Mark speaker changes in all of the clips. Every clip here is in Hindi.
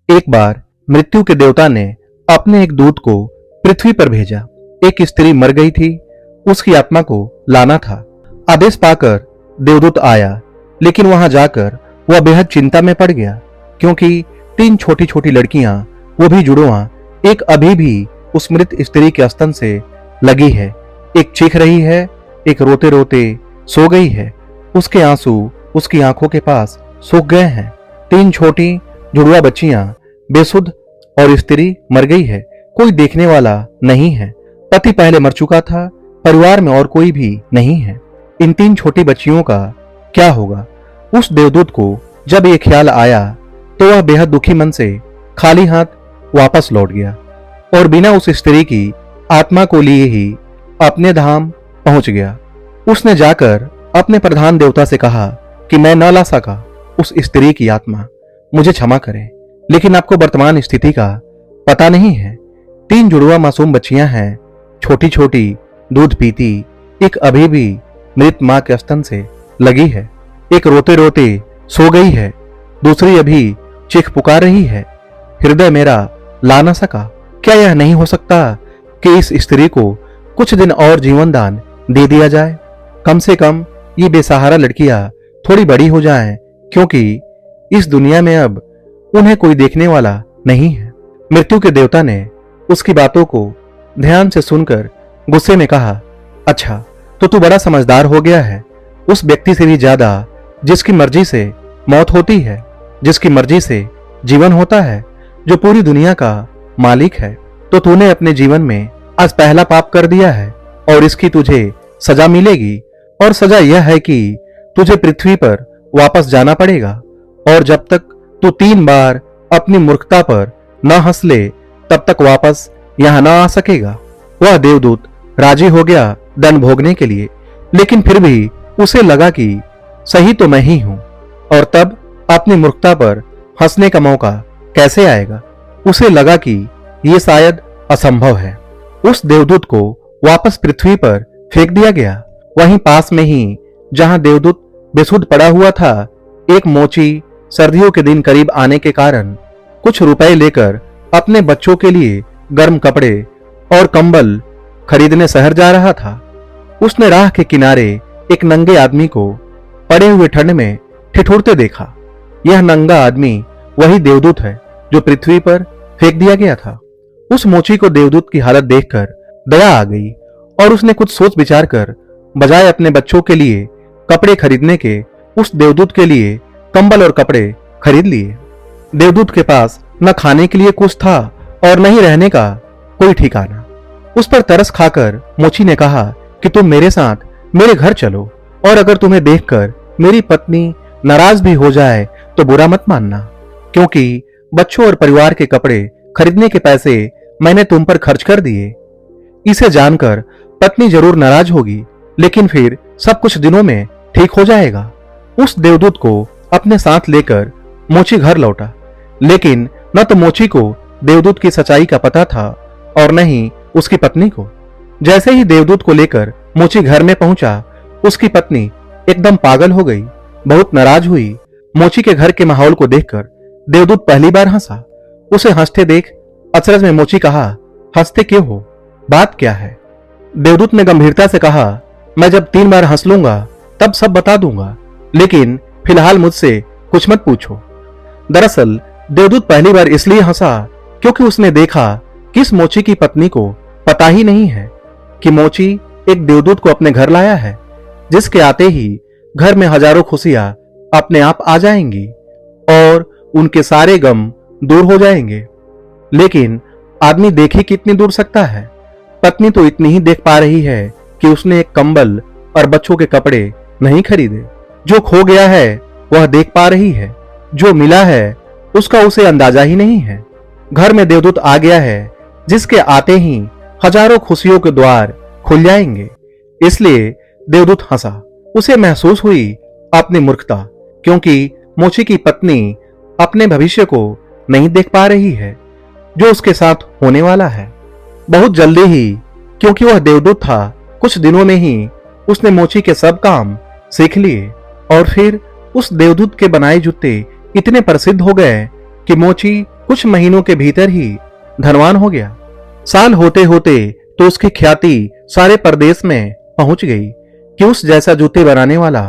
Speaker 1: एक बार मृत्यु के देवता ने अपने एक दूत को पृथ्वी पर भेजा। एक स्त्री मर गई थी, उसकी आत्मा को लाना था। आदेश पाकर देवदूत आया, लेकिन वहां जाकर वह बेहद चिंता में पड़ गया, क्योंकि 3 छोटी छोटी लड़कियां, वो भी जुड़वा, एक अभी भी उस मृत स्त्री के स्तन से लगी है। एक चीख रही है, एक रोते रोते सो गई है। उसके आंसू उसकी आंखों के पास सूख गए हैं। 3 छोटी जुड़वा बच्चियां बेसुध और स्त्री मर गई है। कोई देखने वाला नहीं है। पति पहले मर चुका था, परिवार में और कोई भी नहीं है। इन 3 छोटी बच्चियों का क्या होगा? उस देवदूत को जब ये ख्याल आया तो वह बेहद दुखी मन से खाली हाथ वापस लौट गया और बिना उस स्त्री की आत्मा को लिए ही अपने धाम पहुंच गया। उसने जाकर अपने प्रधान देवता से कहा कि मैं न ला सका उस स्त्री की आत्मा, मुझे क्षमा करें, लेकिन आपको वर्तमान स्थिति का पता नहीं है। 3 जुड़वा मासूम बच्चियां हैं, छोटी छोटी, दूध पीती। एक अभी भी मृत मां के स्तन से लगी है। एक रोते रोते सो गई है, दूसरी अभी चीख पुकार रही है। हृदय मेरा ला न सका। क्या यह नहीं हो सकता कि इस स्त्री को कुछ दिन और जीवन दान दे दिया जाए? कम से कम ये बेसहारा लड़कियां थोड़ी बड़ी हो जाएं, क्योंकि इस दुनिया में अब उन्हें कोई देखने वाला नहीं है। मृत्यु के देवता ने उसकी बातों को ध्यान से सुनकर गुस्से में कहा, अच्छा तो तू बड़ा समझदार हो गया है। उस व्यक्ति से भी ज्यादा जिसकी मर्जी से मौत होती है, जिसकी मर्जी से जीवन होता है, जो पूरी दुनिया का मालिक है, तो तूने अपने जीवन में आज पहला पाप कर दिया है और इसकी तुझे सजा मिलेगी। और सजा यह है कि तुझे पृथ्वी पर वापस जाना पड़ेगा और जब तक तू 3 बार अपनी मूर्खता पर न हंस ले तब तक वापस यहां न आ सकेगा। वह देवदूत राजी हो गया दंड भोगने के लिए, लेकिन फिर भी उसे लगा कि सही तो मैं ही हूं और तब अपनी मूर्खता पर हंसने का मौका कैसे आएगा। उसे लगा कि यह शायद असंभव है। उस देवदूत को वापस पृथ्वी पर फेंक दिया गया। वहीं पास में ही जहां देवदूत बेसुध पड़ा हुआ था, एक मोची सर्दियों के दिन करीब आने के कारण कुछ रुपए लेकर अपने बच्चों के लिए गर्म कपड़े और कंबल खरीदने शहर जा रहा था। उसने राह के किनारे एक नंगे आदमी को पड़े हुए ठंड में ठिठुरते देखा। यह नंगा आदमी वही देवदूत है जो पृथ्वी पर फेंक दिया गया था। उस मोची को देवदूत की हालत देखकर दया आ गई और उसने कुछ सोच विचार कर बजाय अपने बच्चों के लिए कपड़े खरीदने के उस देवदूत के लिए कंबल और कपड़े खरीद लिए। देवदूत के पास न खाने के लिए कुछ था और न ही रहने का कोई ठिकाना। उस पर तरस खाकर मोची ने कहा कि तुम मेरे साथ मेरे घर चलो और अगर तुम्हें देखकर मेरी पत्नी नाराज भी हो जाए तो बुरा मत मानना, क्योंकि बच्चों और परिवार के कपड़े खरीदने के पैसे मैंने तुम पर खर्च कर दिए। इसे जानकर पत्नी जरूर नाराज होगी, लेकिन फिर सब कुछ दिनों में ठीक हो जाएगा। उस देवदूत को अपने साथ लेकर मोची घर लौटा, लेकिन न तो मोची को देवदूत की सच्चाई का पता था और न ही उसकी पत्नी को। जैसे ही देवदूत को लेकर मोची घर में पहुंचा, उसकी पत्नी एकदम पागल हो गई, बहुत नाराज हुई। मोची के घर के माहौल को देखकर देवदूत पहली बार हंसा। उसे हंसते देख अचरज में मोची कहा, हंसते क्यों हो, बात क्या है? देवदूत ने गंभीरता से कहा, मैं जब 3 बार हंस लूंगा तब सब बता दूंगा, लेकिन फिलहाल मुझसे कुछ मत पूछो। दरअसल देवदूत पहली बार इसलिए हंसा क्योंकि उसने देखा कि इस मोची की पत्नी को पता ही नहीं है कि मोची एक देवदूत को अपने घर लाया है, जिसके आते ही घर में हजारों खुशियां अपने आप आ जाएंगी और उनके सारे गम दूर हो जाएंगे। लेकिन आदमी देखे कितनी दूर सकता है? पत्नी तो इतनी ही देख पा रही है कि उसने एक कंबल और बच्चों के कपड़े नहीं खरीदे। जो खो गया है वह देख पा रही है, जो मिला है उसका उसे अंदाजा ही नहीं है। घर में देवदूत आ गया है, जिसके आते ही हजारों खुशियों के द्वार खुल जाएंगे। इसलिए देवदूत हंसा। उसे महसूस हुई अपनी मूर्खता, क्योंकि मोची की पत्नी अपने भविष्य को नहीं देख पा रही है, जो उसके साथ होने वाला है। बहुत जल्दी ही, क्योंकि वह देवदूत था, कुछ दिनों में ही उसने मोची के सब काम सीख लिए और फिर उस देवदूत के बनाए जूते इतने प्रसिद्ध हो गए कि मोची कुछ महीनों के भीतर ही धनवान हो गया। साल होते होते तो उसकी ख्याति सारे प्रदेश में पहुंच गई कि उस जैसा जूते बनाने वाला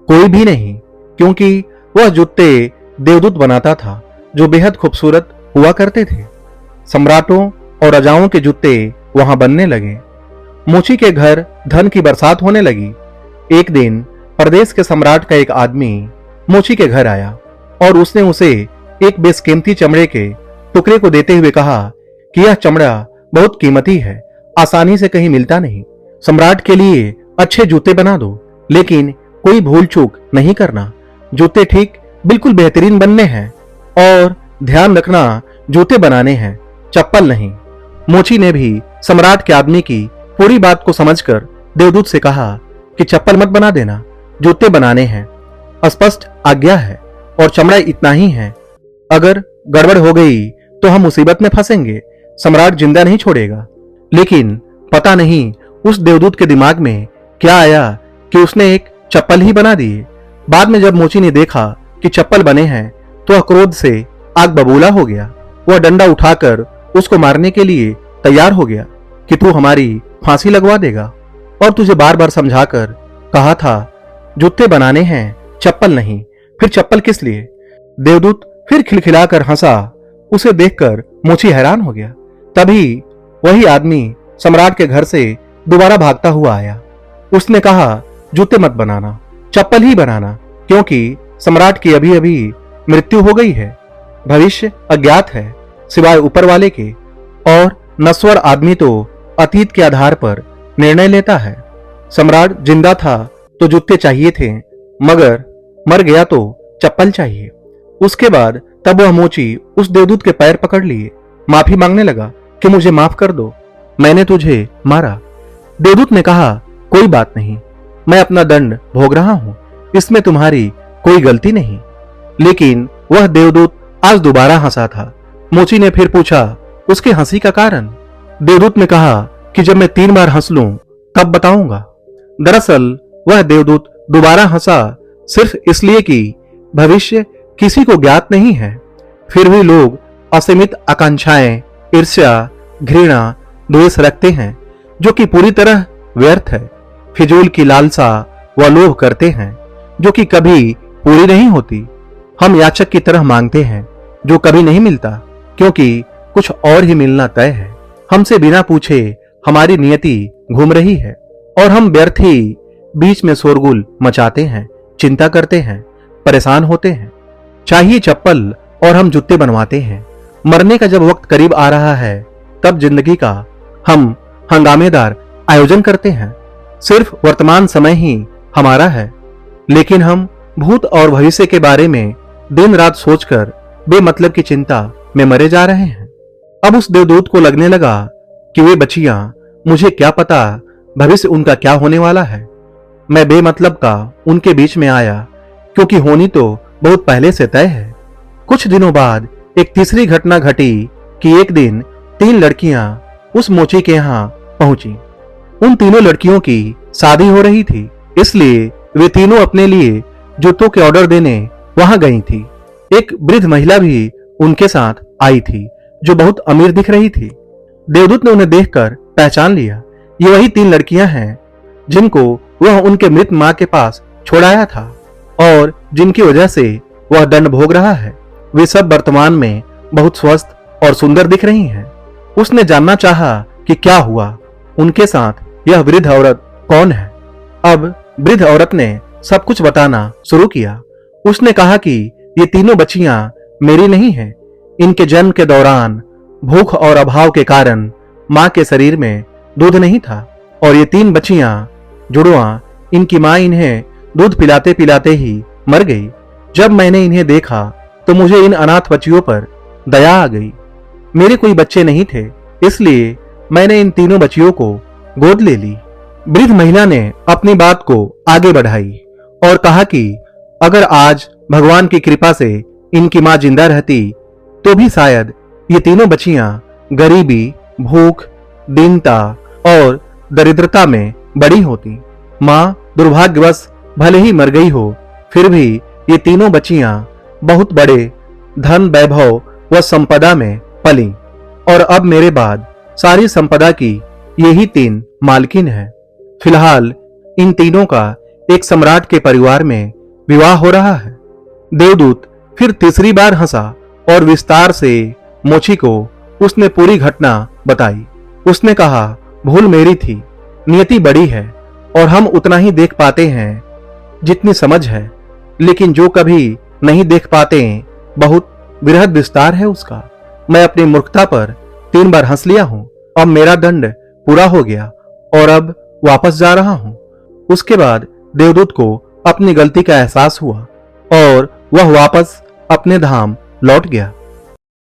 Speaker 1: कोई भी नहीं, क्योंकि वह जूते देवदूत बनाता था जो बेहद खूबसूरत हुआ करते थे। सम्राटों और राजाओं के जूते वहां बनने लगे। मोची के घर धन की बरसात होने लगी। एक दिन प्रदेश के सम्राट का एक आदमी मोची के घर आया और उसने उसे एक बेशकीमती चमड़े के टुकड़े को देते हुए कहा कि यह चमड़ा बहुत कीमती है, आसानी से कहीं मिलता नहीं। सम्राट के लिए अच्छे जूते बना दो, लेकिन कोई भूल चूक नहीं करना। जूते ठीक बिल्कुल बेहतरीन बनने हैं और ध्यान रखना जूते बनाने हैं, चप्पल नहीं। मोची ने भी सम्राट के आदमी की पूरी बात को समझकर देवदूत से कहा कि चप्पल मत बना देना, जूते बनाने हैं। स्पष्ट आज्ञा है और चमड़ा इतना ही है। अगर गड़बड़ हो गई तो हम मुसीबत में फंसेंगे, सम्राट जिंदा नहीं छोड़ेगा। लेकिन पता नहीं उस देवदूत के दिमाग में क्या आया कि उसने एक चप्पल ही बना दी। बाद में जब मोची ने देखा कि चप्पल बने हैं तो वह क्रोध से आग बबूला हो गया। वह डंडा उठाकर उसको मारने के लिए तैयार हो गया कि तू हमारी फांसी लगवा देगा, और तुझे बार बार समझाकर कहा था जूते बनाने हैं, चप्पल नहीं। फिर चप्पल किस लिए? देवदूत फिर खिलखिलाकर हंसा। उसे देखकर मोची हैरान हो गया। तभी वही आदमी सम्राट के घर से दोबारा भागता हुआ आया। उसने कहा जूते मत बनाना, चप्पल ही बनाना, क्योंकि सम्राट की अभी अभी मृत्यु हो गई है। भविष्य अज्ञात है सिवाय ऊपर वाले के, और नश्वर आदमी तो अतीत के आधार पर निर्णय लेता है। सम्राट जिंदा था तो जूते चाहिए थे, मगर मर गया तो चप्पल चाहिए। उसके बाद तब वह मोची उस देवदूत के पैर पकड़ लिए, माफी मांगने लगा कि मुझे माफ कर दो, मैंने तुझे मारा। देवदूत ने कहा कोई बात नहीं, मैं अपना दंड भोग रहा हूं, इसमें तुम्हारी कोई गलती नहीं। लेकिन वह देवदूत आज दोबारा हंसा था। मोची ने फिर पूछा उसकी हंसी का कारण। देवदूत ने कहा कि जब मैं 3 बार हंस लूं तब बताऊंगा। दरअसल वह देवदूत दोबारा हंसा सिर्फ इसलिए कि भविष्य किसी को ज्ञात नहीं है, फिर भी लोग असीमित आकांक्षाएं, ईर्ष्या, घृणा, द्वेष रखते हैं जो कि पूरी तरह व्यर्थ है। फिजूल की लालसा व लोभ करते हैं जो कि कभी पूरी नहीं होती। हम याचक की तरह मांगते हैं जो कभी नहीं मिलता, क्योंकि कुछ और ही मिलना तय है। हमसे बिना पूछे हमारी नियति घूम रही है और हम व्यर्थ ही बीच में शोरगुल मचाते हैं, चिंता करते हैं, परेशान होते हैं। चाहिए चप्पल और हम जूते बनवाते हैं। मरने का जब वक्त करीब आ रहा है तब जिंदगी का हम हंगामेदार आयोजन करते हैं। सिर्फ वर्तमान समय ही हमारा है, लेकिन हम भूत और भविष्य के बारे में दिन रात सोचकर बेमतलब की चिंता में मरे जा रहे हैं। अब उस देवदूत को लगने लगा कि वे बच्चियां, मुझे क्या पता भविष्य उनका क्या होने वाला है। मैं बेमतलब का उनके बीच में आया, क्योंकि होनी तो बहुत पहले से तय है। कुछ दिनों बाद एक तीसरी घटना घटी कि एक दिन 3 लड़कियां उस मोची के यहाँ पहुंची। उन तीनों लड़कियों की शादी हो रही थी, इसलिए वे तीनों अपने लिए जूतों के ऑर्डर देने वहां गई थी। एक वृद्ध महिला भी उनके साथ आई थी जो बहुत अमीर दिख रही थी। देवदूत ने उन्हें देखकर पहचान लिया। ये वही 3 लड़कियां हैं जिनको वह उनके मृत मां के पास छोड़ाया था और जिनकी वजह से वह दंड भोग रहा है। वे सब वर्तमान में बहुत स्वस्थ और सुंदर दिख रही हैं। उसने जानना चाहा कि क्या हुआ, उनके साथ यह वृद्ध औरत कौन है। अब वृद्ध औरत ने सब कुछ बताना शुरू किया। उसने कहा कि ये तीनों बच्चियां मेरी नहीं हैं। इनके जन्म के दौरान भूख और अभाव के कारण मां के शरीर में दूध नहीं था और ये 3 बच्चियां जुड़वा, इनकी मां इन्हें दूध पिलाते पिलाते ही मर गई। जब मैंने इन्हें देखा तो मुझे इन अनाथ बच्चियों पर दया आ गई। मेरे कोई बच्चे नहीं थे, इसलिए मैंने इन तीनों बच्चियों को गोद ले ली। वृद्ध महिला ने अपनी बात को आगे बढ़ाई और कहा कि अगर आज भगवान की कृपा से इनकी मां जिंदा रहती तो भी शायद ये तीनों बच्चियां गरीबी, भूख, दीनता और दरिद्रता में बड़ी होती। मां दुर्भाग्यवश भले ही मर गई हो, फिर भी ये तीनों बच्चियां बहुत बड़े धन, वैभव वह संपदा में पली और अब मेरे बाद सारी संपदा की यही 3 मालकिन है। फिलहाल इन तीनों का एक सम्राट के परिवार में विवाह हो रहा है। देवदूत फिर तीसरी बार हंसा और विस्तार से मोची को उसने पूरी घटना बताई। उसने कहा, भूल मेरी थी, नियति बड़ी है और हम उतना ही देख पाते हैं जितनी समझ है, लेकिन जो कभी नहीं देख पाते बहुत बृहद विस्तार है उसका। मैं अपनी मूर्खता पर 3 बार हंस लिया हूं। अब मेरा दंड पूरा हो गया और अब वापस जा रहा हूं। उसके बाद देवदूत को अपनी गलती का एहसास हुआ और वह वापस अपने धाम लौट गया।